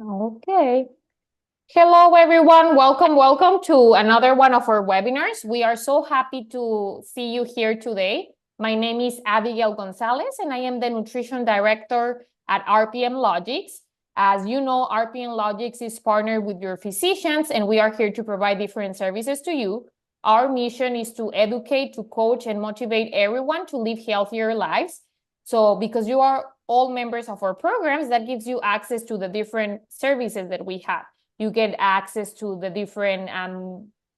Okay. Hello, everyone. Welcome to another one of our webinars. We are so happy to see you here today. My name is Abigail Gonzalez, and I am the Nutrition Director at RPM Logix. As you know, RPM Logix is partnered with your physicians, and we are here to provide different services to you. Our mission is to educate, to coach, and motivate everyone to live healthier lives. So because you are all members of our programs, that gives you access to the different services that we have. You get access to the different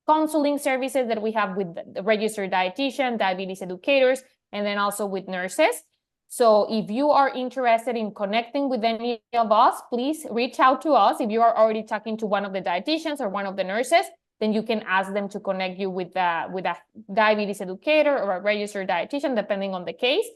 counseling services that we have with the registered dietitian, diabetes educators, and then also with nurses. So if you are interested in connecting with any of us, please reach out to us. If you are already talking to one of the dietitians or one of the nurses, then you can ask them to connect you with a diabetes educator or a registered dietitian, depending on the case.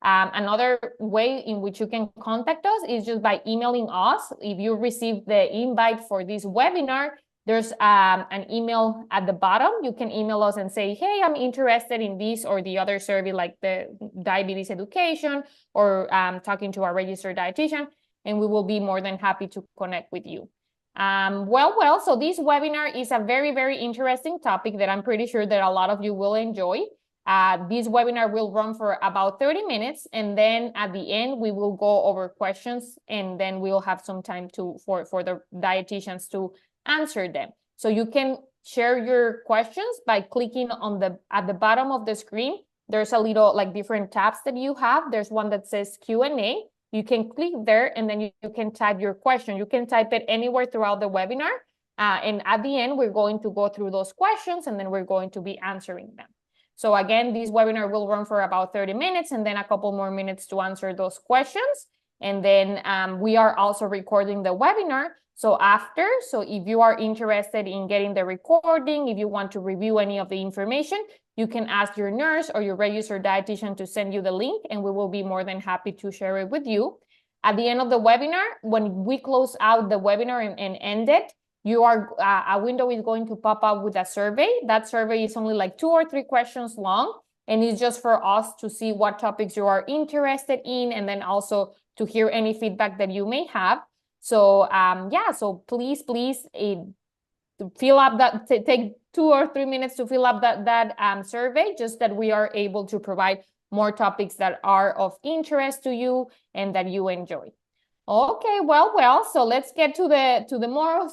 Another way in which you can contact us is just by emailing us. If you receive the invite for this webinar, there's an email at the bottom. You can email us and say, hey, I'm interested in this or the other survey, like the diabetes education or talking to our registered dietitian, and we will be more than happy to connect with you. So this webinar is a very, very interesting topic that I'm pretty sure that a lot of you will enjoy. This webinar will run for about 30 minutes, and then at the end, we will go over questions, and then we'll have some time for the dietitians to answer them. So you can share your questions by clicking on at the bottom of the screen. There's a little different tabs that you have. There's one that says Q&A. You can click there, and then you can type your question. You can type it anywhere throughout the webinar. And at the end, we're going to go through those questions, and then we're going to be answering them. So again, this webinar will run for about 30 minutes and then a couple more minutes to answer those questions. And then we are also recording the webinar. So if you are interested in getting the recording, if you want to review any of the information, you can ask your nurse or your registered dietitian to send you the link, and we will be more than happy to share it with you. At the end of the webinar, when we close out the webinar and end it, a window is going to pop up with a survey. That survey is only like 2 or 3 questions long, and it's just for us to see what topics you are interested in, and then also to hear any feedback that you may have. So so please fill up that. Take 2 or 3 minutes to fill up that survey, just that we are able to provide more topics that are of interest to you and that you enjoy. Okay, well, so let's get to the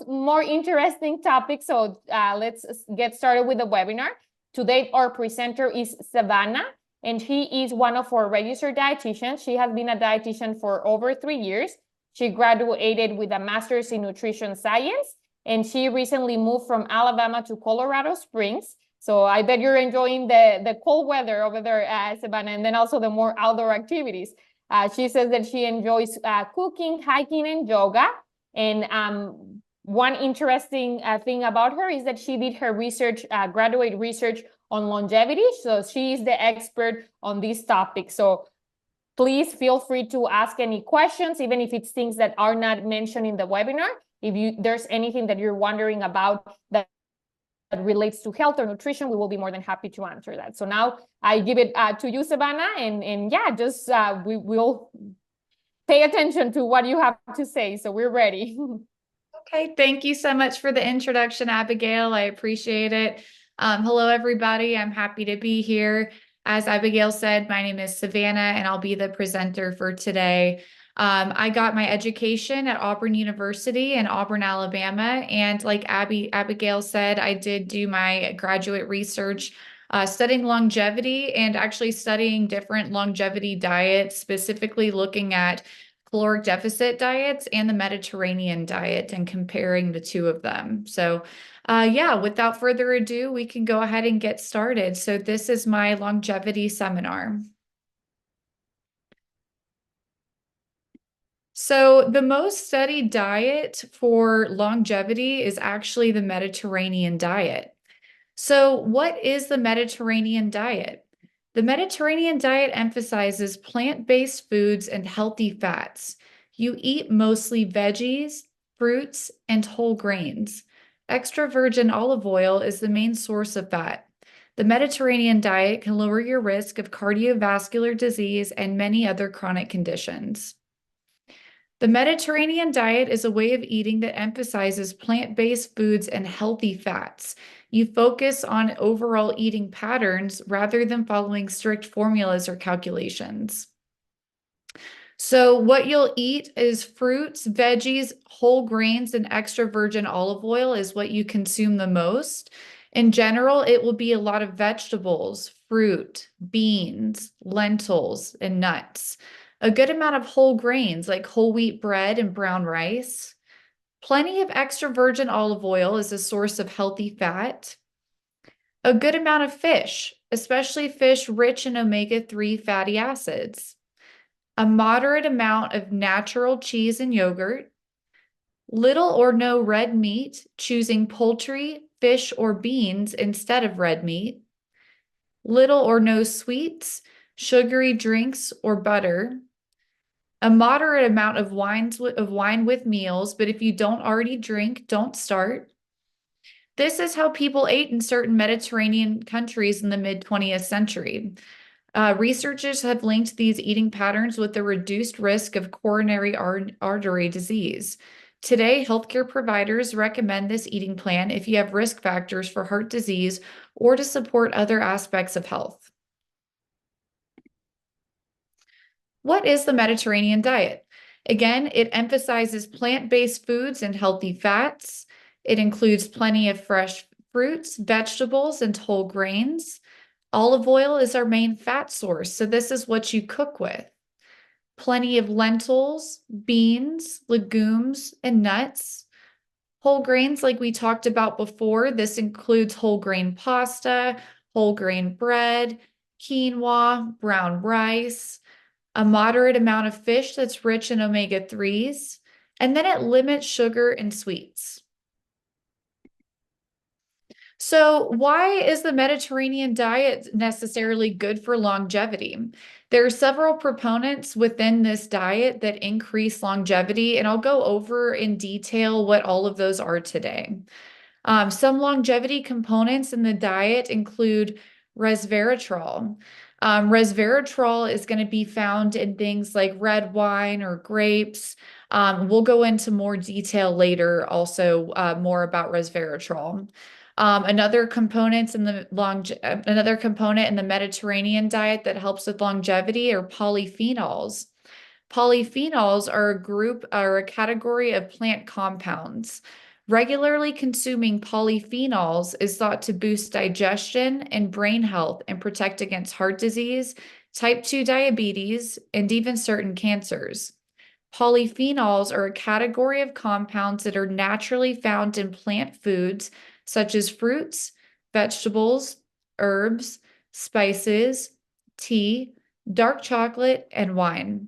more interesting topic. So let's get started with the webinar. Today, our presenter is Savannah, and she is one of our registered dietitians. She has been a dietitian for over 3 years. She graduated with a master's in nutrition science, and she recently moved from Alabama to Colorado Springs. So I bet you're enjoying the cold weather over there, Savannah, and then also the more outdoor activities. She says that she enjoys cooking, hiking, and yoga. And one interesting thing about her is that she did her research, graduate research on longevity. So she is the expert on this topic. So please feel free to ask any questions, even if it's things that are not mentioned in the webinar. If there's anything that you're wondering about that relates to health or nutrition, we will be more than happy to answer that. So now I give it to you, Savannah, and we will pay attention to what you have to say. So we're ready. Okay, thank you so much for the introduction, Abigail. I appreciate it. Hello, everybody. I'm happy to be here. As Abigail said, my name is Savannah, and I'll be the presenter for today. I got my education at Auburn University in Auburn, Alabama. And like Abigail said, I did do my graduate research studying longevity and actually studying different longevity diets, specifically looking at caloric deficit diets and the Mediterranean diet and comparing the two of them. So without further ado, we can go ahead and get started. So this is my longevity seminar. So the most studied diet for longevity is actually the Mediterranean diet. So what is the Mediterranean diet? The Mediterranean diet emphasizes plant-based foods and healthy fats. You eat mostly veggies, fruits, and whole grains. Extra virgin olive oil is the main source of fat. The Mediterranean diet can lower your risk of cardiovascular disease and many other chronic conditions. The Mediterranean diet is a way of eating that emphasizes plant-based foods and healthy fats. You focus on overall eating patterns rather than following strict formulas or calculations. So what you'll eat is fruits, veggies, whole grains, and extra virgin olive oil is what you consume the most. In general, it will be a lot of vegetables, fruit, beans, lentils, and nuts. A good amount of whole grains like whole wheat bread and brown rice. Plenty of extra virgin olive oil is a source of healthy fat. A good amount of fish, especially fish rich in omega-3 fatty acids. A moderate amount of natural cheese and yogurt, little or no red meat, choosing poultry, fish, or beans instead of red meat, little or no sweets, sugary drinks, or butter, a moderate amount of wine with meals, but if you don't already drink, don't start. This is how people ate in certain Mediterranean countries in the mid-20th century. Researchers have linked these eating patterns with the reduced risk of coronary artery disease. Today, healthcare providers recommend this eating plan if you have risk factors for heart disease or to support other aspects of health. What is the Mediterranean diet? Again, it emphasizes plant-based foods and healthy fats. It includes plenty of fresh fruits, vegetables, and whole grains. Olive oil is our main fat source, so this is what you cook with. Plenty of lentils, beans, legumes, and nuts. Whole grains, like we talked about before, this includes whole grain pasta, whole grain bread, quinoa, brown rice, a moderate amount of fish that's rich in omega-3s, and then it limits sugar and sweets. So why is the Mediterranean diet necessarily good for longevity? There are several proponents within this diet that increase longevity, and I'll go over in detail what all of those are today. Some longevity components in the diet include resveratrol. Resveratrol is going to be found in things like red wine or grapes. We'll go into more detail later, also more about resveratrol. Another component in the Mediterranean diet that helps with longevity are polyphenols. Polyphenols are a category of plant compounds. Regularly consuming polyphenols is thought to boost digestion and brain health and protect against heart disease, type 2 diabetes, and even certain cancers. Polyphenols are a category of compounds that are naturally found in plant foods such as fruits, vegetables, herbs, spices, tea, dark chocolate, and wine.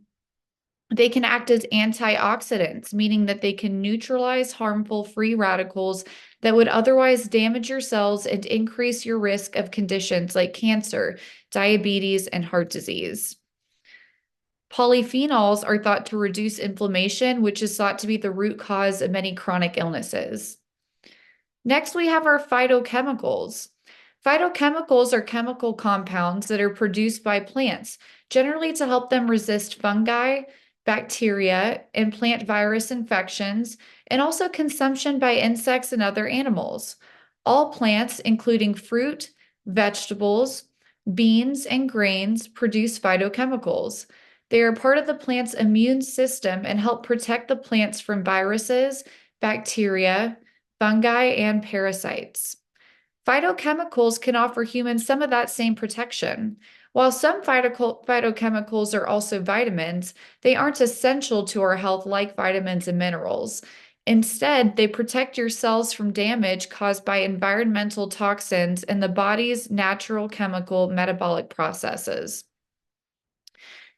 They can act as antioxidants, meaning that they can neutralize harmful free radicals that would otherwise damage your cells and increase your risk of conditions like cancer, diabetes, and heart disease. Polyphenols are thought to reduce inflammation, which is thought to be the root cause of many chronic illnesses. Next, we have our phytochemicals. Phytochemicals are chemical compounds that are produced by plants, generally to help them resist fungi, bacteria, and plant virus infections, and also consumption by insects and other animals. All plants, including fruit, vegetables, beans, and grains, produce phytochemicals. They are part of the plant's immune system and help protect the plants from viruses, bacteria, fungi, and parasites. Phytochemicals can offer humans some of that same protection. While some phytochemicals are also vitamins, they aren't essential to our health like vitamins and minerals. Instead, they protect your cells from damage caused by environmental toxins and the body's natural chemical metabolic processes.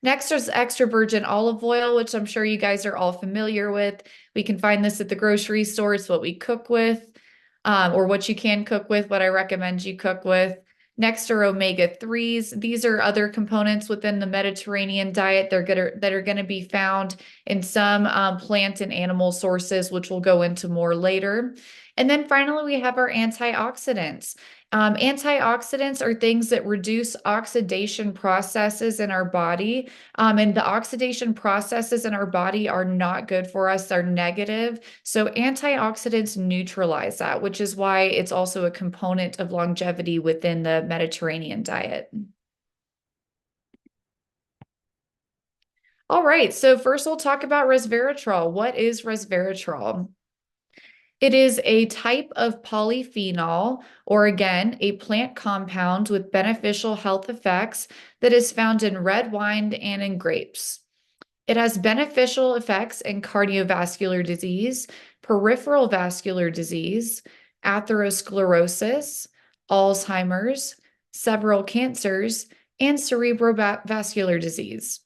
Next is extra virgin olive oil, which I'm sure you guys are all familiar with. We can find this at the grocery store. It's what we cook with, or what you can cook with, what I recommend you cook with. Next are omega-3s. These are other components within the Mediterranean diet that are going to be found in some plant and animal sources, which we'll go into more later. And then finally, we have our antioxidants. Antioxidants are things that reduce oxidation processes in our body. And the oxidation processes in our body are not good for us, they're negative. So antioxidants neutralize that, which is why it's also a component of longevity within the Mediterranean diet. All right, so first we'll talk about resveratrol. What is resveratrol? It is a type of polyphenol, or again, a plant compound with beneficial health effects that is found in red wine and in grapes. It has beneficial effects in cardiovascular disease, peripheral vascular disease, atherosclerosis, Alzheimer's, several cancers, and cerebrovascular disease.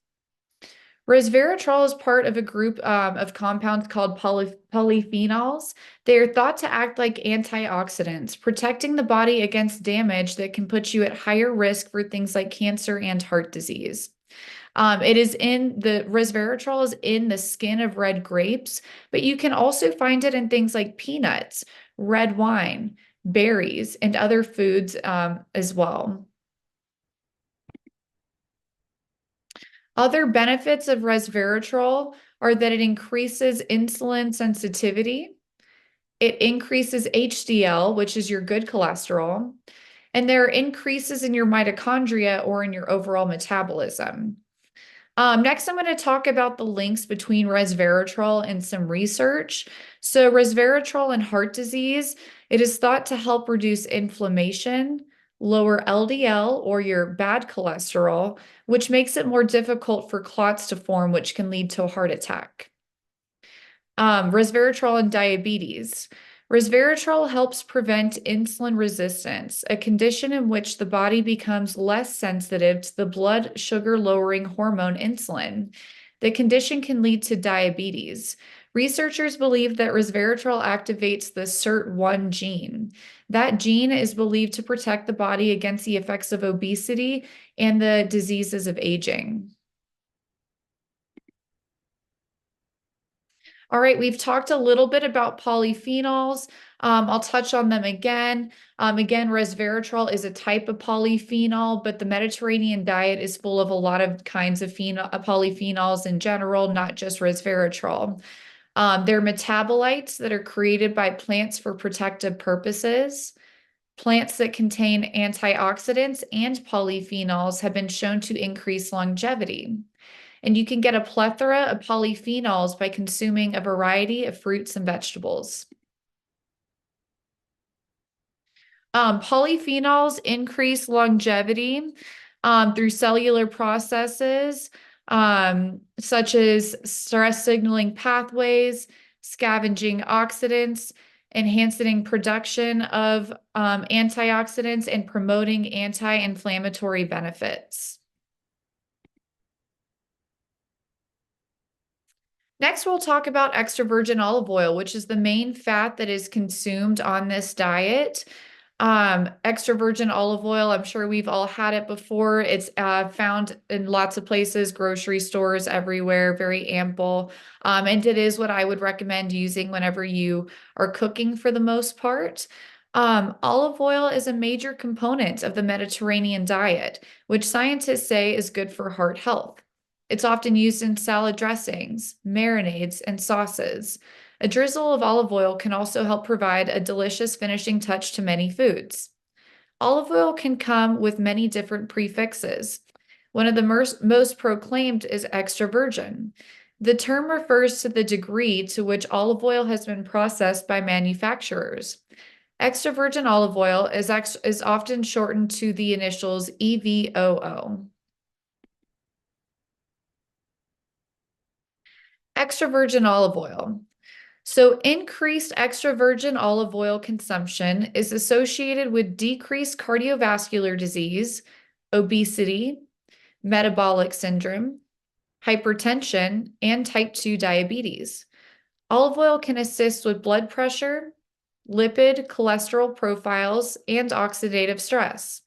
Resveratrol is part of a group of compounds called polyphenols. They are thought to act like antioxidants, protecting the body against damage that can put you at higher risk for things like cancer and heart disease. Resveratrol is in the skin of red grapes, but you can also find it in things like peanuts, red wine, berries, and other foods as well. Other benefits of resveratrol are that it increases insulin sensitivity, it increases HDL, which is your good cholesterol, and there are increases in your mitochondria or in your overall metabolism. Next, I'm going to talk about the links between resveratrol and some research. So resveratrol in heart disease, it is thought to help reduce inflammation, lower LDL or your bad cholesterol, which makes it more difficult for clots to form, which can lead to a heart attack. Resveratrol and diabetes. Resveratrol helps prevent insulin resistance, a condition in which the body becomes less sensitive to the blood sugar lowering hormone insulin. The condition can lead to diabetes. Researchers believe that resveratrol activates the SIRT1 gene. That gene is believed to protect the body against the effects of obesity and the diseases of aging. All right, we've talked a little bit about polyphenols. I'll touch on them again. Again, resveratrol is a type of polyphenol, but the Mediterranean diet is full of a lot of kinds of polyphenols in general, not just resveratrol. They're metabolites that are created by plants for protective purposes. Plants that contain antioxidants and polyphenols have been shown to increase longevity. And you can get a plethora of polyphenols by consuming a variety of fruits and vegetables. Polyphenols increase longevity through cellular processes such as stress signaling pathways, scavenging oxidants, enhancing production of antioxidants, and promoting anti-inflammatory benefits. Next, we'll talk about extra virgin olive oil, which is the main fat that is consumed on this diet. Extra virgin olive oil, I'm sure we've all had it before. It's found in lots of places, grocery stores, everywhere, very ample. And it is what I would recommend using whenever you are cooking for the most part. Olive oil is a major component of the Mediterranean diet, which scientists say is good for heart health. It's often used in salad dressings, marinades, and sauces. A drizzle of olive oil can also help provide a delicious finishing touch to many foods. Olive oil can come with many different prefixes. One of the most proclaimed is extra virgin. The term refers to the degree to which olive oil has been processed by manufacturers. Extra virgin olive oil is often shortened to the initials EVOO. Extra virgin olive oil. So increased extra virgin olive oil consumption is associated with decreased cardiovascular disease, obesity, metabolic syndrome, hypertension, and type 2 diabetes. Olive oil can assist with blood pressure, lipid, cholesterol profiles, and oxidative stress.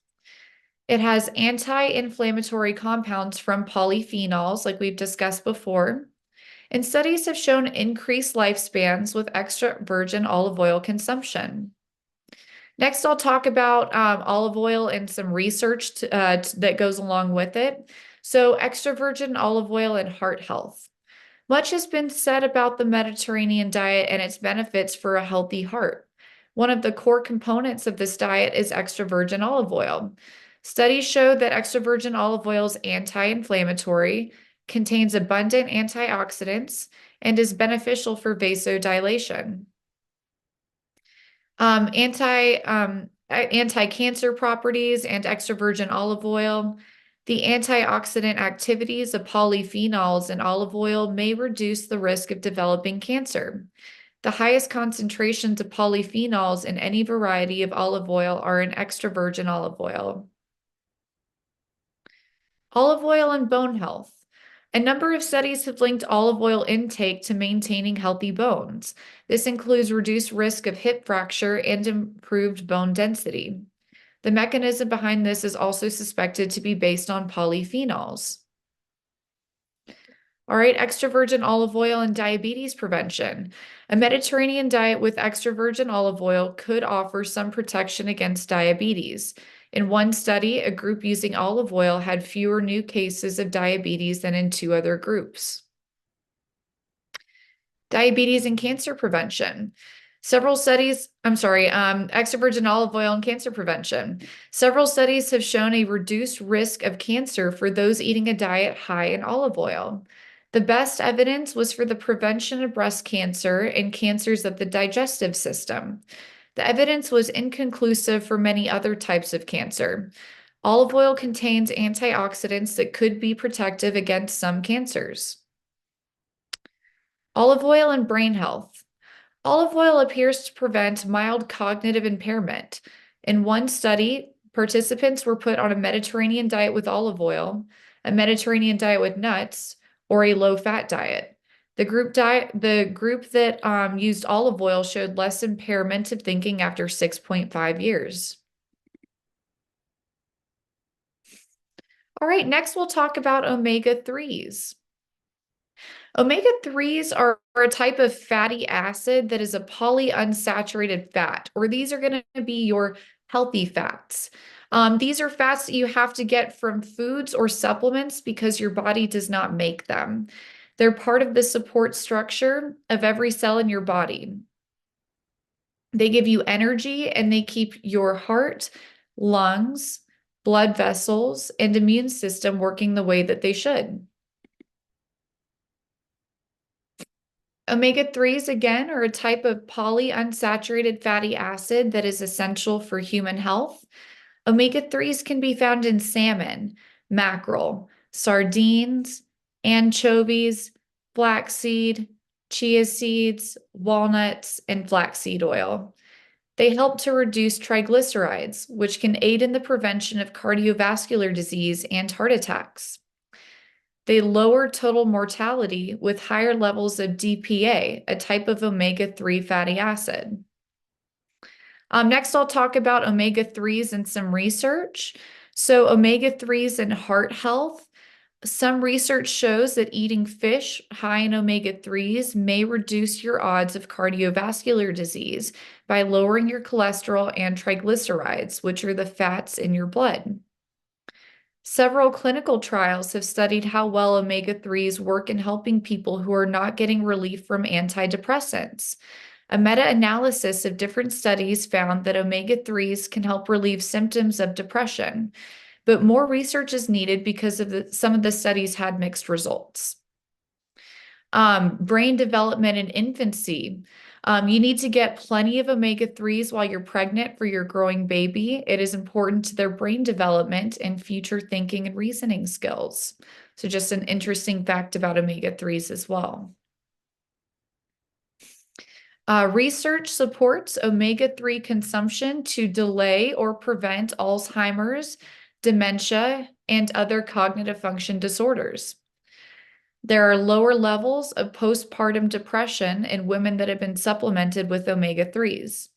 It has anti-inflammatory compounds from polyphenols, like we've discussed before. And studies have shown increased lifespans with extra virgin olive oil consumption. Next, I'll talk about olive oil and some research that goes along with it. So, extra virgin olive oil and heart health. Much has been said about the Mediterranean diet and its benefits for a healthy heart. One of the core components of this diet is extra virgin olive oil. Studies show that extra virgin olive oil is anti-inflammatory, contains abundant antioxidants, and is beneficial for vasodilation. Anti-cancer properties and extra virgin olive oil. The antioxidant activities of polyphenols in olive oil may reduce the risk of developing cancer. The highest concentrations of polyphenols in any variety of olive oil are in extra virgin olive oil. Olive oil and bone health. A number of studies have linked olive oil intake to maintaining healthy bones. This includes reduced risk of hip fracture and improved bone density. The mechanism behind this is also suspected to be based on polyphenols. All right, extra virgin olive oil and diabetes prevention. A Mediterranean diet with extra virgin olive oil could offer some protection against diabetes. In one study, a group using olive oil had fewer new cases of diabetes than in two other groups. Diabetes and cancer prevention. Extra virgin olive oil and cancer prevention. Several studies have shown a reduced risk of cancer for those eating a diet high in olive oil. The best evidence was for the prevention of breast cancer and cancers of the digestive system. The evidence was inconclusive for many other types of cancer. Olive oil contains antioxidants that could be protective against some cancers. Olive oil and brain health. Olive oil appears to prevent mild cognitive impairment. In one study, participants were put on a Mediterranean diet with olive oil, a Mediterranean diet with nuts, or a low-fat diet. The group that used olive oil showed less impairment of thinking after 6.5 years. All right, next we'll talk about omega-3s. Omega-3s are a type of fatty acid that is a polyunsaturated fat, or these are going to be your healthy fats. These are fats that you have to get from foods or supplements because your body does not make them. They're part of the support structure of every cell in your body. They give you energy and they keep your heart, lungs, blood vessels, and immune system working the way that they should. Omega-3s, again, are a type of polyunsaturated fatty acid that is essential for human health. Omega-3s can be found in salmon, mackerel, sardines, anchovies, flaxseed, chia seeds, walnuts, and flaxseed oil. They help to reduce triglycerides, which can aid in the prevention of cardiovascular disease and heart attacks. They lower total mortality with higher levels of DPA, a type of omega-3 fatty acid. Next, I'll talk about omega-3s and some research. So omega-3s and heart health. Some research shows that eating fish high in omega-3s may reduce your odds of cardiovascular disease by lowering your cholesterol and triglycerides, which are the fats in your blood. Several clinical trials have studied how well omega-3s work in helping people who are not getting relief from antidepressants. A meta-analysis of different studies found that omega-3s can help relieve symptoms of depression, but more research is needed because some of the studies had mixed results. Brain development in infancy. You need to get plenty of omega-3s while you're pregnant for your growing baby. It is important to their brain development and future thinking and reasoning skills. So just an interesting fact about omega-3s as well. Research supports omega-3 consumption to delay or prevent Alzheimer's, dementia, and other cognitive function disorders. There are lower levels of postpartum depression in women that have been supplemented with omega-3s.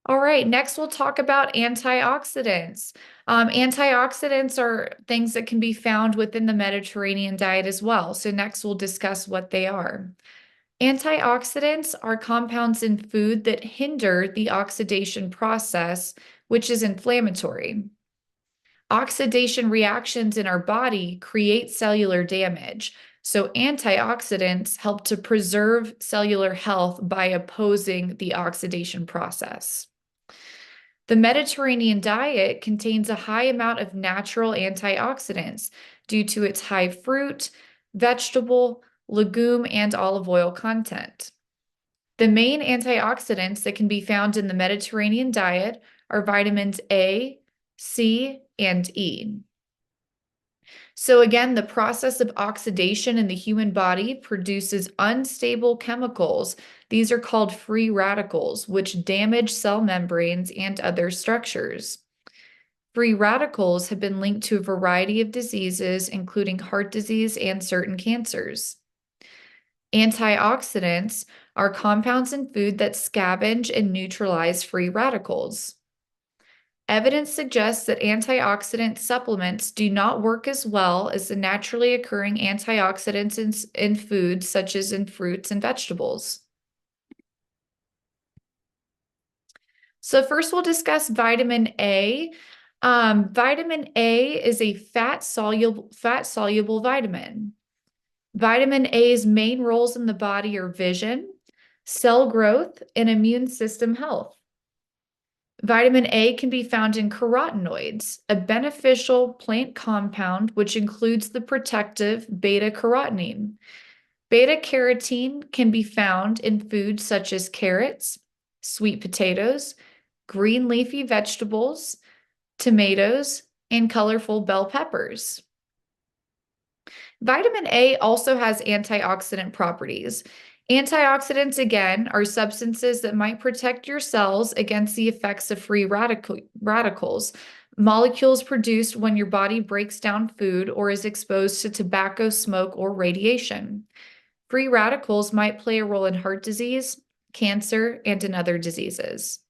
All right, next we'll talk about antioxidants. Antioxidants are things that can be found within the Mediterranean diet as well. So next we'll discuss what they are. Antioxidants are compounds in food that hinder the oxidation process, which is inflammatory. Oxidation reactions in our body create cellular damage. So antioxidants help to preserve cellular health by opposing the oxidation process. The Mediterranean diet contains a high amount of natural antioxidants due to its high fruit, vegetable, legume, and olive oil content. The main antioxidants that can be found in the Mediterranean diet are vitamins A, C, and E. So again, the process of oxidation in the human body produces unstable chemicals. These are called free radicals, which damage cell membranes and other structures. Free radicals have been linked to a variety of diseases, including heart disease and certain cancers. Antioxidants are compounds in food that scavenge and neutralize free radicals. Evidence suggests that antioxidant supplements do not work as well as the naturally occurring antioxidants in foods, such as in fruits and vegetables. So first we'll discuss vitamin A. Vitamin A is a fat-soluble vitamin. Vitamin A's main roles in the body are vision, cell growth, and immune system health. Vitamin A can be found in carotenoids, a beneficial plant compound which includes the protective beta-carotene. Beta-carotene can be found in foods such as carrots, sweet potatoes, green leafy vegetables, tomatoes, and colorful bell peppers. Vitamin A also has antioxidant properties. Antioxidants, again, are substances that might protect your cells against the effects of free radicals, molecules produced when your body breaks down food or is exposed to tobacco smoke or radiation. Free radicals might play a role in heart disease, cancer, and in other diseases.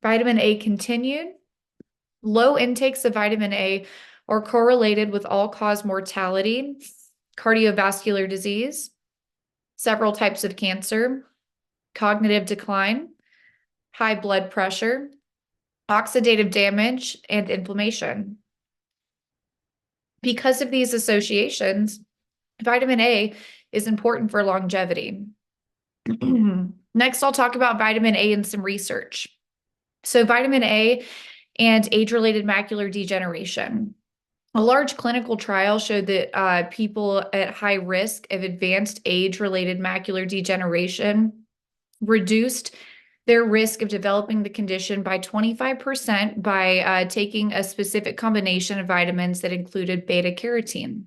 Vitamin A continued. Low intakes of vitamin A are correlated with all-cause mortality, cardiovascular disease, several types of cancer, cognitive decline, high blood pressure, oxidative damage, and inflammation. Because of these associations, vitamin A is important for longevity. Next, I'll talk about vitamin A and some research. So vitamin A and age-related macular degeneration. A large clinical trial showed that people at high risk of advanced age-related macular degeneration reduced their risk of developing the condition by 25% by taking a specific combination of vitamins that included beta-carotene.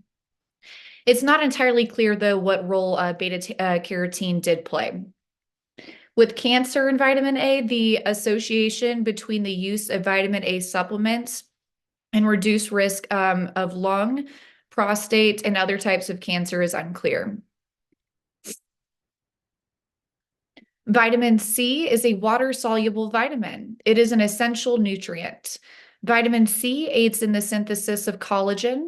It's not entirely clear, though, what role beta-carotene did play. With cancer and vitamin A, the association between the use of vitamin A supplements and reduced risk of lung, prostate, and other types of cancer is unclear. Vitamin C is a water-soluble vitamin. It is an essential nutrient. Vitamin C aids in the synthesis of collagen,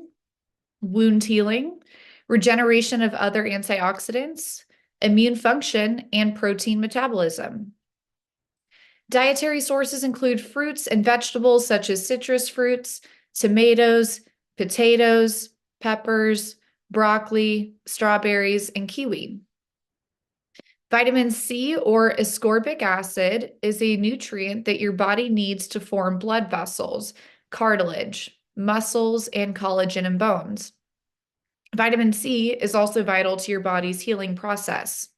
wound healing, regeneration of other antioxidants, immune function, and protein metabolism. Dietary sources include fruits and vegetables such as citrus fruits, tomatoes, potatoes, peppers, broccoli, strawberries, and kiwi. Vitamin C, or ascorbic acid, is a nutrient that your body needs to form blood vessels, cartilage, muscles, and collagen and bones. Vitamin C is also vital to your body's healing process.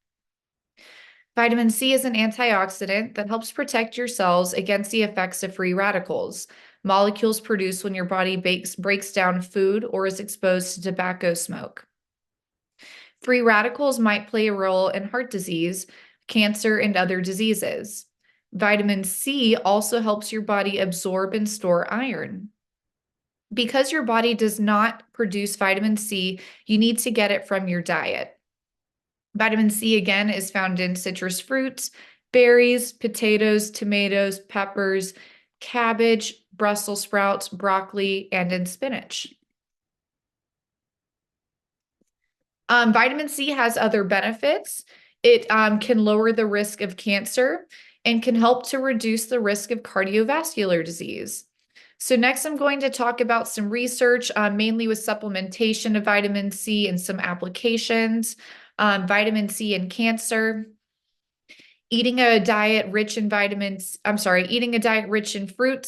Vitamin C is an antioxidant that helps protect your cells against the effects of free radicals, molecules produced when your body breaks down food or is exposed to tobacco smoke. Free radicals might play a role in heart disease, cancer, and other diseases. Vitamin C also helps your body absorb and store iron. Because your body does not produce vitamin C, you need to get it from your diet. Vitamin C, again, is found in citrus fruits, berries, potatoes, tomatoes, peppers, cabbage, Brussels sprouts, broccoli, and in spinach. Vitamin C has other benefits. It can lower the risk of cancer and can help to reduce the risk of cardiovascular disease. So next, I'm going to talk about some research, mainly with supplementation of vitamin C and some applications. Vitamin C and cancer. Eating a diet rich in fruits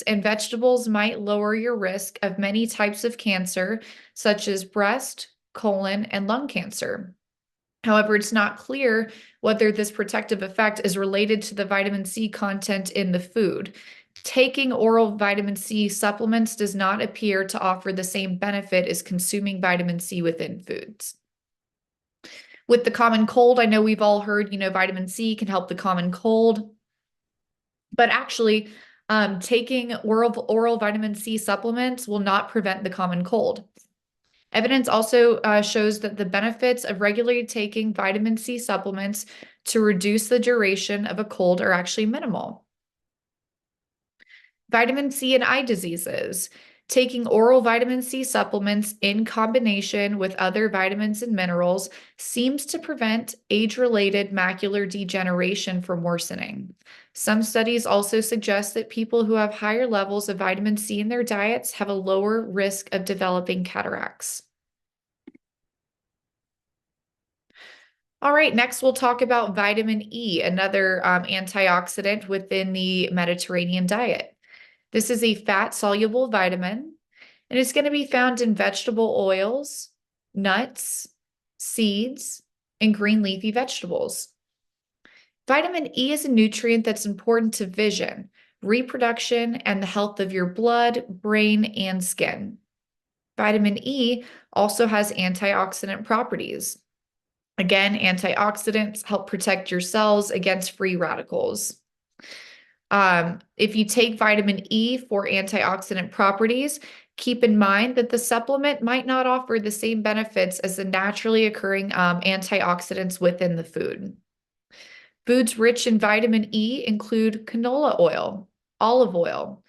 and vegetables might lower your risk of many types of cancer, such as breast, colon, and lung cancer. However, it's not clear whether this protective effect is related to the vitamin C content in the food. Taking oral vitamin C supplements does not appear to offer the same benefit as consuming vitamin C within foods. With the common cold, I know we've all heard, vitamin C can help the common cold, but actually, taking oral vitamin C supplements will not prevent the common cold. Evidence also shows that the benefits of regularly taking vitamin C supplements to reduce the duration of a cold are actually minimal. Vitamin C and eye diseases. Taking oral vitamin C supplements in combination with other vitamins and minerals seems to prevent age-related macular degeneration from worsening. Some studies also suggest that people who have higher levels of vitamin C in their diets have a lower risk of developing cataracts. All right, next we'll talk about vitamin E, another antioxidant within the Mediterranean diet. This is a fat-soluble vitamin, and it's going to be found in vegetable oils, nuts, seeds, and green leafy vegetables. Vitamin E is a nutrient that's important to vision, reproduction, and the health of your blood, brain, and skin. Vitamin E also has antioxidant properties. Again, antioxidants help protect your cells against free radicals. If you take vitamin E for antioxidant properties, keep in mind that the supplement might not offer the same benefits as the naturally occurring antioxidants within the food. Foods rich in vitamin E include canola oil, olive oil,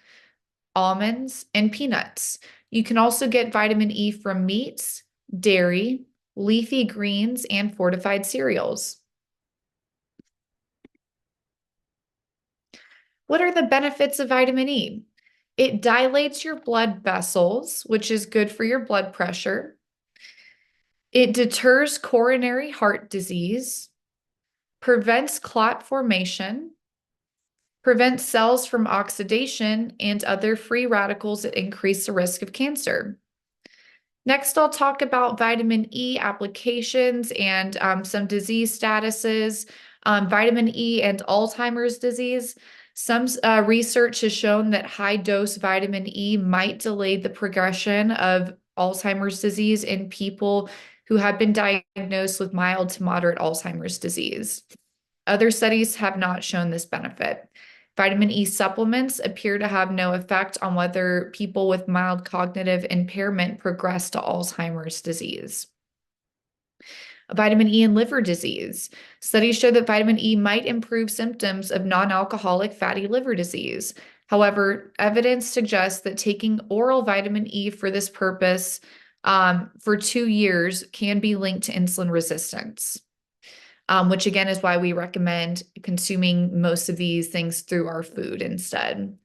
almonds, and peanuts. You can also get vitamin E from meats, dairy, leafy greens, and fortified cereals. What are the benefits of vitamin E? It dilates your blood vessels, which is good for your blood pressure. It deters coronary heart disease, prevents clot formation, prevents cells from oxidation and other free radicals that increase the risk of cancer. Next, I'll talk about vitamin E applications and some disease statuses. Vitamin E and Alzheimer's disease. Some research has shown that high-dose vitamin E might delay the progression of Alzheimer's disease in people who have been diagnosed with mild to moderate Alzheimer's disease. Other studies have not shown this benefit. Vitamin E supplements appear to have no effect on whether people with mild cognitive impairment progress to Alzheimer's disease. Vitamin E and liver disease. Studies show that vitamin E might improve symptoms of non-alcoholic fatty liver disease. However, evidence suggests that taking oral vitamin E for this purpose for 2 years can be linked to insulin resistance. Which again is why we recommend consuming most of these things through our food instead.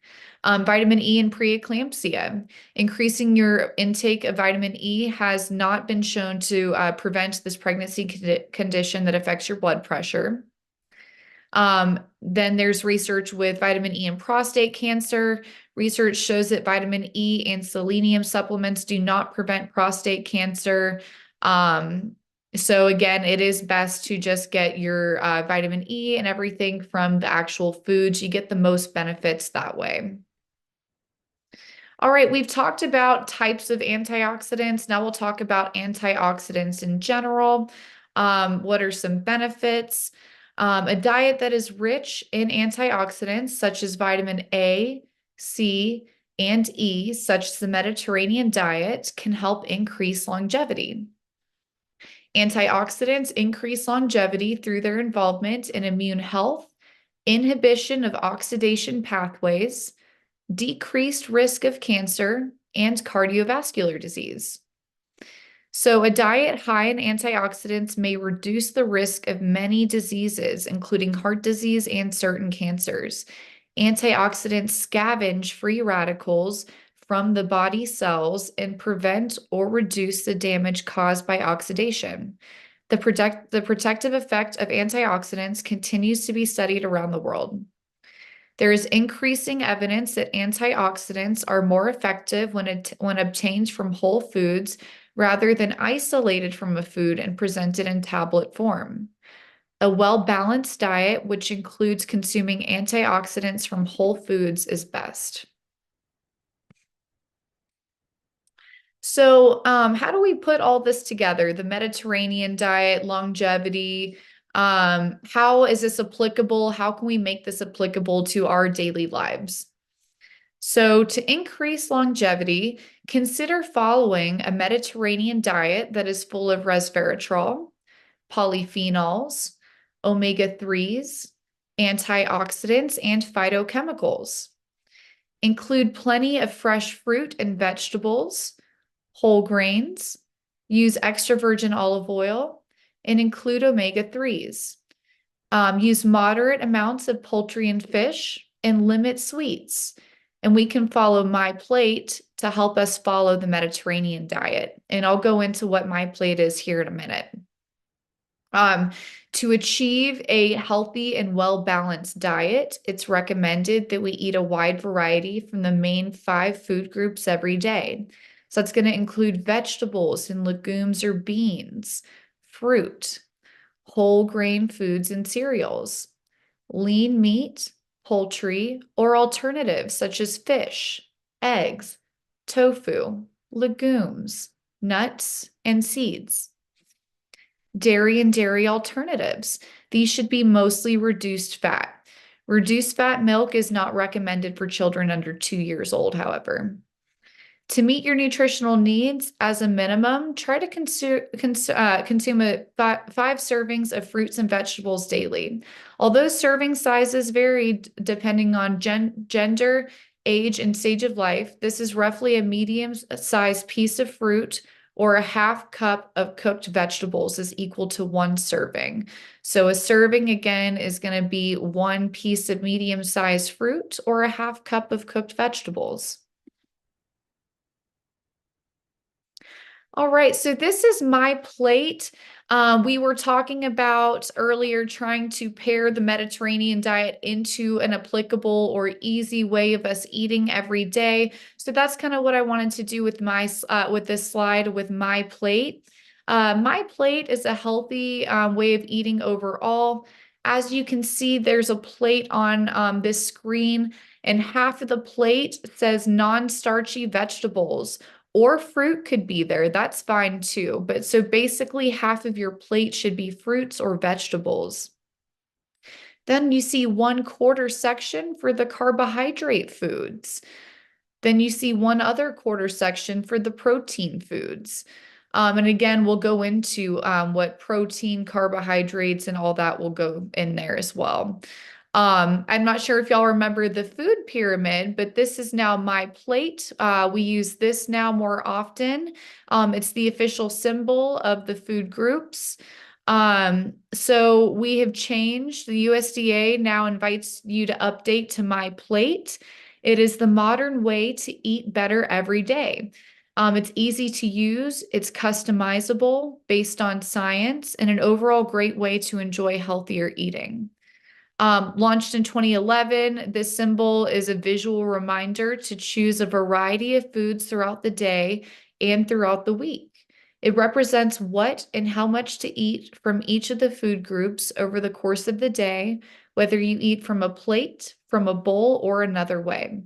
Vitamin E and preeclampsia. Increasing your intake of vitamin E has not been shown to prevent this pregnancy condition that affects your blood pressure. Then there's research with vitamin E and prostate cancer. Research shows that vitamin E and selenium supplements do not prevent prostate cancer. So again, it is best to just get your vitamin E and everything from the actual foods. You get the most benefits that way. All right, we've talked about types of antioxidants. Now we'll talk about antioxidants in general. What are some benefits? A diet that is rich in antioxidants, such as vitamin A, C, and E, such as the Mediterranean diet, can help increase longevity. Antioxidants increase longevity through their involvement in immune health, inhibition of oxidation pathways, decreased risk of cancer, and cardiovascular disease. So, a diet high in antioxidants may reduce the risk of many diseases, including heart disease and certain cancers. Antioxidants scavenge free radicals from the body cells and prevent or reduce the damage caused by oxidation. The protective effect of antioxidants continues to be studied around the world. There is increasing evidence that antioxidants are more effective when obtained from whole foods rather than isolated from a food and presented in tablet form. A well-balanced diet, which includes consuming antioxidants from whole foods, is best. So, how do we put all this together? The Mediterranean diet, longevity, how is this applicable? How can we make this applicable to our daily lives? So, to increase longevity, consider following a Mediterranean diet that is full of resveratrol, polyphenols, omega-3s, antioxidants, and phytochemicals. Include plenty of fresh fruit and vegetables, whole grains, use extra virgin olive oil, and include omega-3s. Use moderate amounts of poultry and fish and limit sweets. And we can follow MyPlate to help us follow the Mediterranean diet. And I'll go into what MyPlate is here in a minute. To achieve a healthy and well-balanced diet, it's recommended that we eat a wide variety from the main 5 food groups every day. So that's going to include vegetables and legumes or beans, fruit, whole grain foods and cereals, lean meat, poultry, or alternatives such as fish, eggs, tofu, legumes, nuts, and seeds. Dairy and dairy alternatives. These should be mostly reduced fat. Reduced fat milk is not recommended for children under 2 years old, however. To meet your nutritional needs, as a minimum, try to consume 5 servings of fruits and vegetables daily. Although serving sizes vary depending on gender, age, and stage of life, this is roughly a medium-sized piece of fruit or a half cup of cooked vegetables is equal to 1 serving. So a serving, again, is going to be 1 piece of medium-sized fruit or a half cup of cooked vegetables. All right, so this is MyPlate. We were talking about earlier trying to pair the Mediterranean diet into an applicable or easy way of us eating every day. So that's kind of what I wanted to do with with this slide with MyPlate. MyPlate is a healthy way of eating overall. As you can see, there's a plate on this screen, and half of the plate says non-starchy vegetables. Or fruit could be there. That's fine too. But so basically half of your plate should be fruits or vegetables. Then you see 1/4 section for the carbohydrate foods. Then you see 1 other quarter section for the protein foods. And again, we'll go into what protein, carbohydrates, and all that will go in there as well. I'm not sure if y'all remember the food pyramid, but this is now MyPlate. We use this now more often. It's the official symbol of the food groups. So we have changed. The USDA now invites you to update to MyPlate. It is the modern way to eat better every day. It's easy to use, it's customizable based on science, and an overall great way to enjoy healthier eating. Launched in 2011, this symbol is a visual reminder to choose a variety of foods throughout the day and throughout the week. It represents what and how much to eat from each of the food groups over the course of the day, whether you eat from a plate, from a bowl, or another way.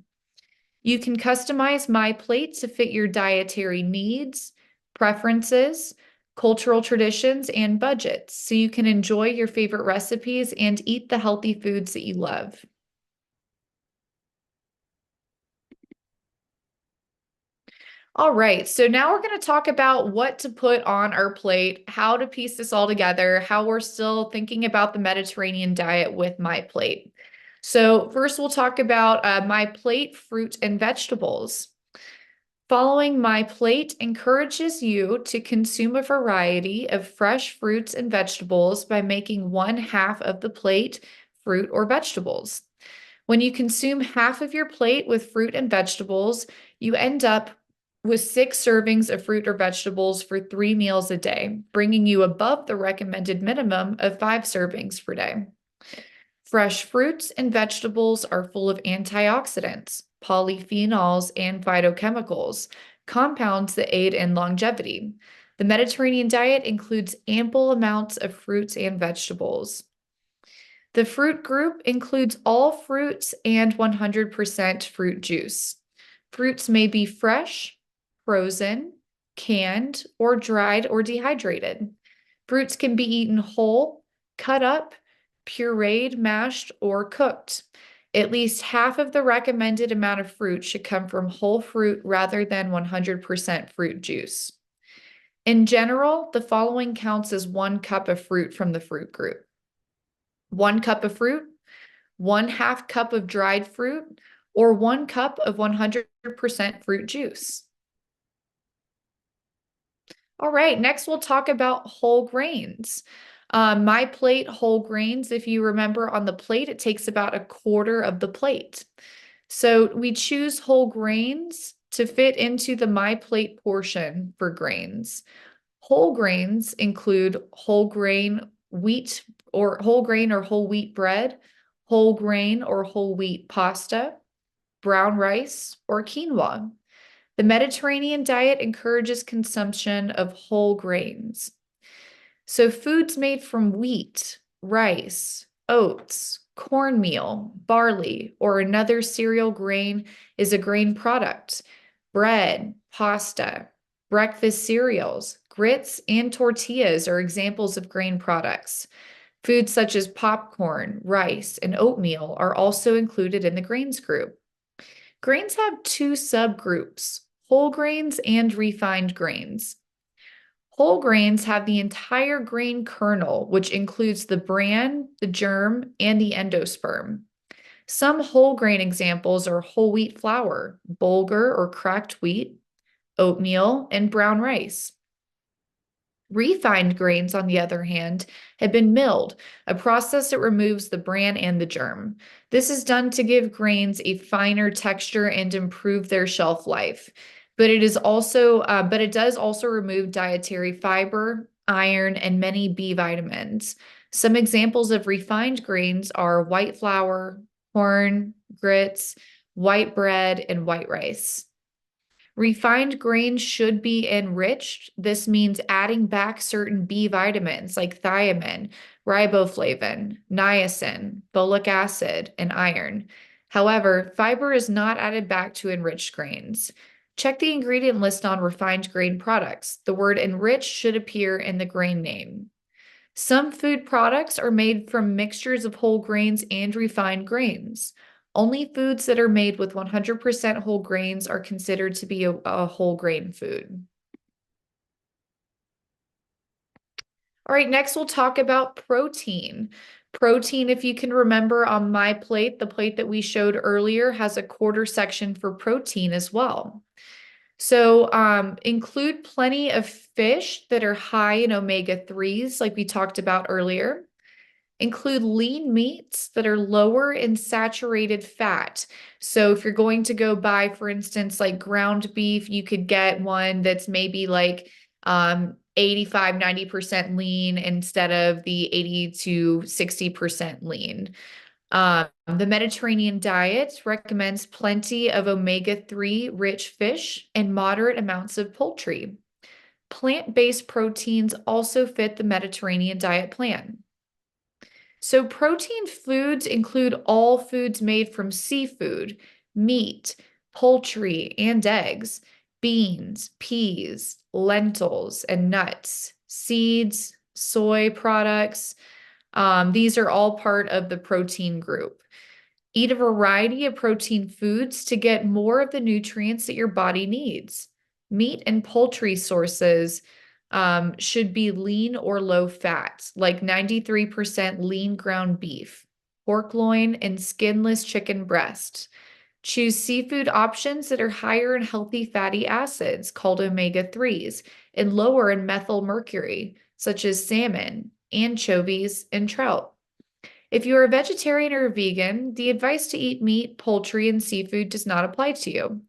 You can customize MyPlate to fit your dietary needs, preferences, cultural traditions, and budgets, so you can enjoy your favorite recipes and eat the healthy foods that you love. All right, so now we're going to talk about what to put on our plate, how to piece this all together, how we're still thinking about the Mediterranean diet with MyPlate. So first we'll talk about MyPlate fruit and vegetables. Following MyPlate encourages you to consume a variety of fresh fruits and vegetables by making one half of the plate fruit or vegetables. When you consume half of your plate with fruit and vegetables, you end up with 6 servings of fruit or vegetables for 3 meals a day, bringing you above the recommended minimum of 5 servings per day. Fresh fruits and vegetables are full of antioxidants, polyphenols, and phytochemicals, compounds that aid in longevity. The Mediterranean diet includes ample amounts of fruits and vegetables. The fruit group includes all fruits and 100% fruit juice. Fruits may be fresh, frozen, canned, or dried or dehydrated. Fruits can be eaten whole, cut up, pureed, mashed, or cooked. At least half of the recommended amount of fruit should come from whole fruit rather than 100% fruit juice. In general, the following counts as 1 cup of fruit from the fruit group: 1 cup of fruit, 1/2 cup of dried fruit, or 1 cup of 100% fruit juice. All right, next we'll talk about whole grains. MyPlate whole grains, if you remember on the plate, it takes about 1/4 of the plate. So we choose whole grains to fit into the MyPlate portion for grains. Whole grains include whole grain wheat or whole wheat bread, whole grain or whole wheat pasta, brown rice, or quinoa. The Mediterranean diet encourages consumption of whole grains. So foods made from wheat, rice, oats, cornmeal, barley, or another cereal grain is a grain product. Bread, pasta, breakfast cereals, grits, and tortillas are examples of grain products. Foods such as popcorn, rice, and oatmeal are also included in the grains group. Grains have 2 subgroups: whole grains and refined grains. Whole grains have the entire grain kernel, which includes the bran, the germ, and the endosperm. Some whole grain examples are whole wheat flour, bulgur or cracked wheat, oatmeal, and brown rice. Refined grains, on the other hand, have been milled, a process that removes the bran and the germ. This is done to give grains a finer texture and improve their shelf life. But it does also remove dietary fiber, iron, and many B vitamins. Some examples of refined grains are white flour, corn, grits, white bread, and white rice. Refined grains should be enriched. This means adding back certain B vitamins like thiamine, riboflavin, niacin, folic acid, and iron. However, fiber is not added back to enriched grains. Check the ingredient list on refined grain products. The word enriched should appear in the grain name. Some food products are made from mixtures of whole grains and refined grains. Only foods that are made with 100% whole grains are considered to be a whole grain food. All right, next we'll talk about protein. Protein, if you can remember on MyPlate, the plate that we showed earlier has a quarter section for protein as well. So include plenty of fish that are high in omega-3s, like we talked about earlier. Include lean meats that are lower in saturated fat. So if you're going to go buy, for instance, like ground beef, you could get one that's maybe like 85, 90% lean instead of the 80 to 60% lean. The Mediterranean diet recommends plenty of omega-3 rich fish and moderate amounts of poultry. Plant-based proteins also fit the Mediterranean diet plan. So protein foods include all foods made from seafood, meat, poultry, and eggs, beans, peas, lentils, and nuts, seeds, soy products. These are all part of the protein group. Eat a variety of protein foods to get more of the nutrients that your body needs. Meat and poultry sources should be lean or low fat, like 93% lean ground beef, pork loin, and skinless chicken breast. Choose seafood options that are higher in healthy fatty acids called omega-3s and lower in methyl mercury, such as salmon, anchovies, and trout. If you are a vegetarian or a vegan, the advice to eat meat, poultry, and seafood does not apply to you.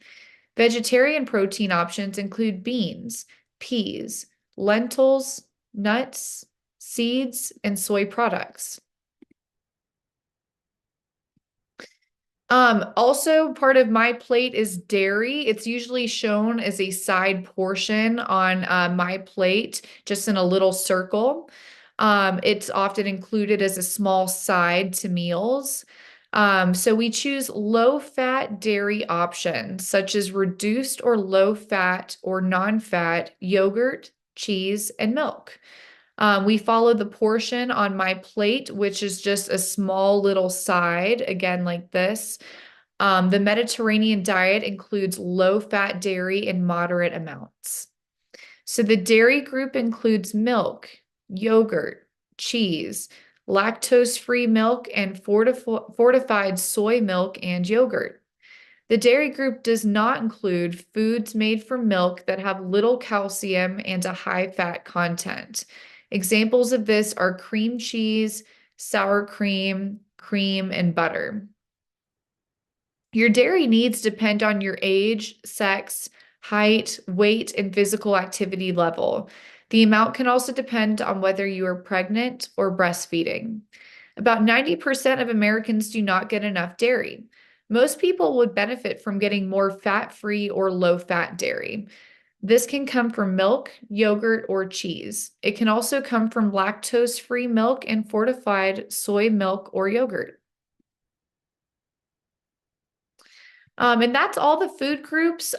Vegetarian protein options include beans, peas, lentils, nuts, seeds, and soy products. Also part of MyPlate is dairy. It's usually shown as a side portion on MyPlate, just in a little circle. It's often included as a small side to meals. So we choose low-fat dairy options, such as reduced or low-fat or non-fat yogurt, cheese, and milk. We follow the portion on MyPlate, which is just a small little side, again, like this. The Mediterranean diet includes low-fat dairy in moderate amounts. So the dairy group includes milk, yogurt, cheese, lactose-free milk, and fortified soy milk and yogurt. The dairy group does not include foods made from milk that have little calcium and a high fat content. Examples of this are cream cheese, sour cream, cream, and butter. Your dairy needs depend on your age, sex, height, weight, and physical activity level. The amount can also depend on whether you are pregnant or breastfeeding. About 90% of Americans do not get enough dairy. Most people would benefit from getting more fat-free or low-fat dairy. This can come from milk, yogurt, or cheese. It can also come from lactose-free milk and fortified soy milk or yogurt. And that's all the food groups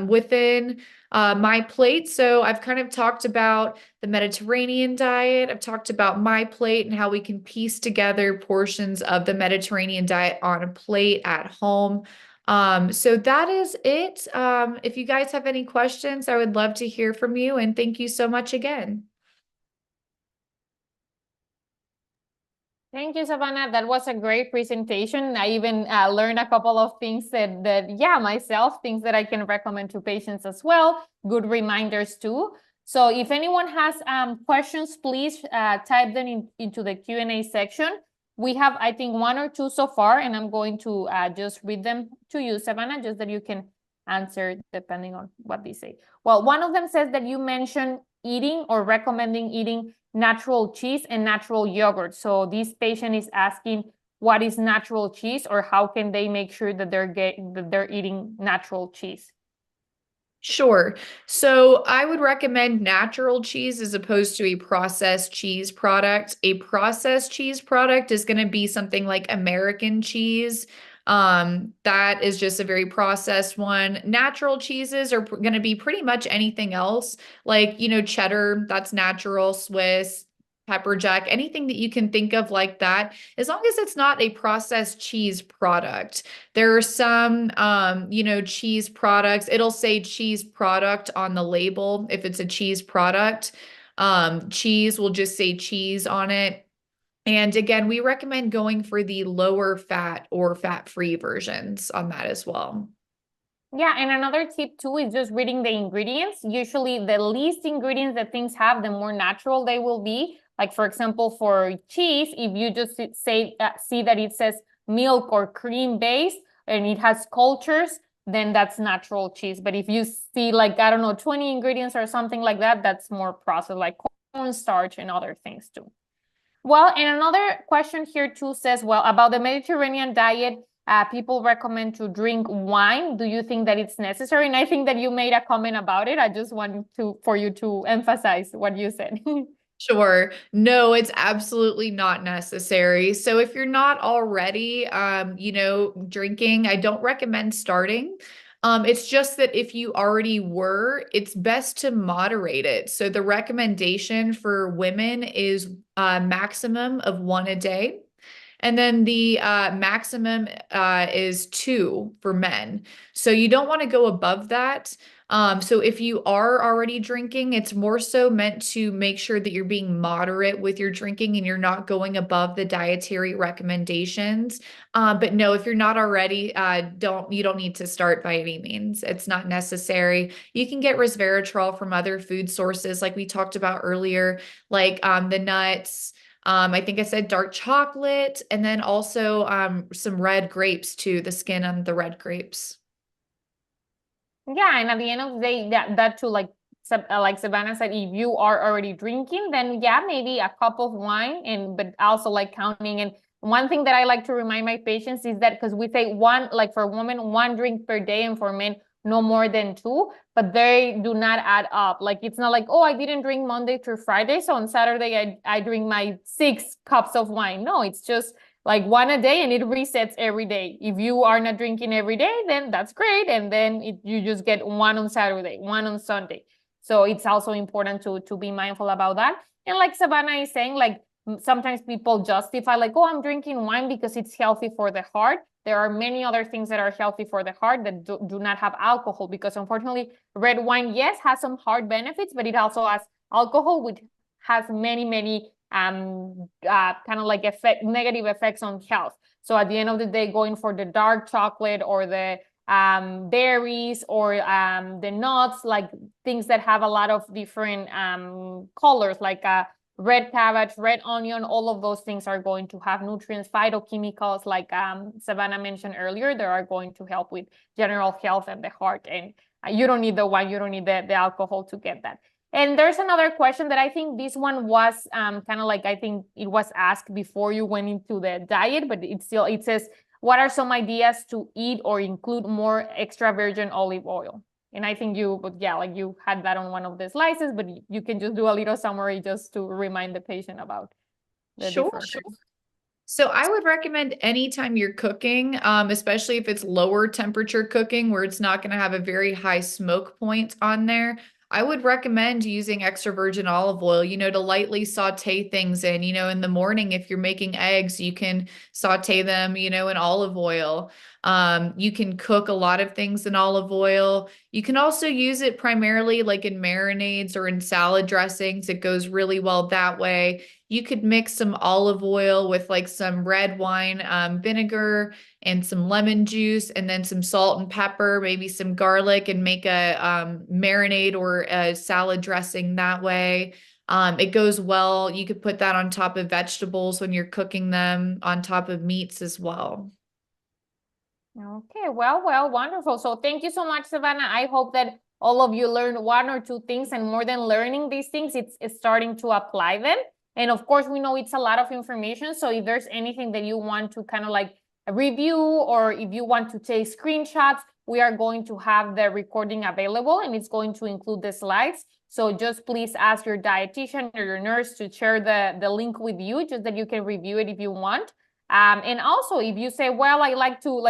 within MyPlate. So I've kind of talked about the Mediterranean diet. I've talked about MyPlate and how we can piece together portions of the Mediterranean diet on a plate at home. So that is it. If you guys have any questions, I would love to hear from you. And thank you so much again. Thank you, Savannah. That was a great presentation. I even learned a couple of things yeah, myself, things that I can recommend to patients as well. Good reminders too. So if anyone has questions, please type them into the Q&A section. We have, I think, one or two so far, and I'm going to just read them to you, Savannah, just that you can answer depending on what they say. Well, one of them says that you mentioned eating or recommending eating natural cheese and natural yogurt. So this patient is asking what is natural cheese, or how can they make sure that they're eating natural cheese? Sure. So I would recommend natural cheese as opposed to a processed cheese product. A processed cheese product is going to be something like American cheese. That is just a very processed one. Natural cheeses are going to be pretty much anything else, like, cheddar, that's natural, Swiss, pepper jack, anything that you can think of like that, as long as it's not a processed cheese product. There are some, cheese products. It'll say cheese product on the label if it's a cheese product. Cheese will just say cheese on it. And again, we recommend going for the lower fat or fat-free versions on that as well. Yeah, and another tip too is just reading the ingredients. Usually the least ingredients that things have, the more natural they will be. Like, for example, for cheese, if you just see that it says milk or cream based and it has cultures, then that's natural cheese. But if you see, like, I don't know, 20 ingredients or something like that, that's more processed, like cornstarch and other things too. Well, and another question here too says, well, about the Mediterranean diet, people recommend to drink wine. Do you think that it's necessary? And I think that you made a comment about it. I just wanted for you to emphasize what you said. Sure. No, it's absolutely not necessary. So if you're not already, drinking, I don't recommend starting. It's just that if you already were, it's best to moderate it. So the recommendation for women is a maximum of one a day. And then the maximum is 2 for men. So you don't want to go above that. So if you are already drinking, it's more so meant to make sure that you're being moderate with your drinking and you're not going above the dietary recommendations. But no, if you're not already, you don't need to start by any means. It's not necessary. You can get resveratrol from other food sources, like we talked about earlier, like the nuts. I think I said dark chocolate, and then also some red grapes too, the skin on the red grapes. Yeah, and at the end of the day, that too, like Savannah said, if you are already drinking, then yeah, maybe a cup of wine, but also like counting. And one thing that I like to remind my patients is that because we say one, like for women, 1 drink per day, and for men, no more than 2, but they do not add up. Like it's not like, oh, I didn't drink Monday through Friday, so on Saturday I drink my 6 cups of wine. No, it's just like 1 a day, and it resets every day. If you are not drinking every day, then that's great. And then you just get 1 on Saturday, 1 on Sunday. So it's also important to be mindful about that. And like Savannah is saying, like sometimes people justify like, oh, I'm drinking wine because it's healthy for the heart. There are many other things that are healthy for the heart that do not have alcohol, because unfortunately, red wine, yes, has some heart benefits, but it also has alcohol, which has many kind of like negative effects on health. So at the end of the day, going for the dark chocolate or the berries or the nuts, like things that have a lot of different colors, like red cabbage, red onion, all of those things are going to have nutrients, phytochemicals, like Savannah mentioned earlier, that are going to help with general health and the heart. And you don't need the wine, you don't need the alcohol to get that. And there's another question that I think this one was kind of like, I think it was asked before you went into the diet, but it says, what are some ideas to eat or include more extra virgin olive oil? And I think like you had that on one of the slices, but you can just do a little summary just to remind the patient about the difference. Sure. So I would recommend anytime you're cooking, especially if it's lower temperature cooking where it's not going to have a very high smoke point on there. I would recommend using extra virgin olive oil, to lightly saute things in the morning, if you're making eggs, you can saute them, in olive oil. You can cook a lot of things in olive oil. You can also use it primarily like in marinades or in salad dressings. It goes really well that way. You could mix some olive oil with like some red wine vinegar and some lemon juice, and then some salt and pepper, maybe some garlic, and make a marinade or a salad dressing that way. It goes well. You could put that on top of vegetables when you're cooking them, on top of meats as well. Okay, well, wonderful. So thank you so much, Savannah. I hope that all of you learned 1 or 2 things, and more than learning these things, it's starting to apply them. And of course, we know it's a lot of information. So if there's anything that you want to kind of like review, or if you want to take screenshots, we are going to have the recording available, and it's going to include the slides. So just please ask your dietitian or your nurse to share the link with you, just that you can review it if you want. And also, if you say, well, I like to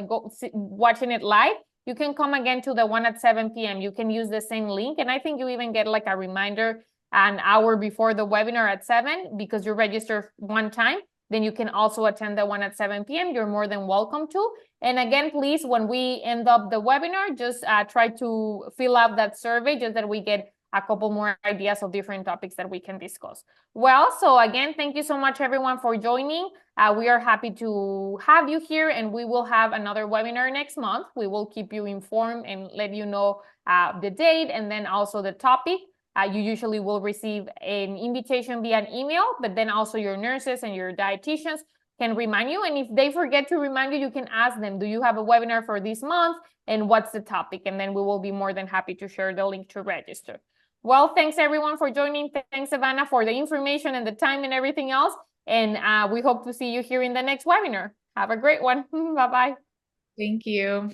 go watching it live, you can come again to the one at 7 p.m. You can use the same link. And I think you even get like a reminder an hour before the webinar at 7, because you register one time. Then you can also attend the one at 7 p.m. You're more than welcome to. And again, please, when we end up the webinar, just try to fill out that survey, just that we get a couple more ideas of different topics that we can discuss. Well, so again, thank you so much, everyone, for joining. We are happy to have you here, and we will have another webinar next month. We will keep you informed and let you know the date and then also the topic. You usually will receive an invitation via an email, but then also your nurses and your dietitians can remind you. And if they forget to remind you, you can ask them, do you have a webinar for this month? And what's the topic? And then we will be more than happy to share the link to register. Well, thanks everyone for joining. Thanks, Savannah, for the information and the time and everything else. And we hope to see you here in the next webinar. Have a great one. Bye-bye. Thank you.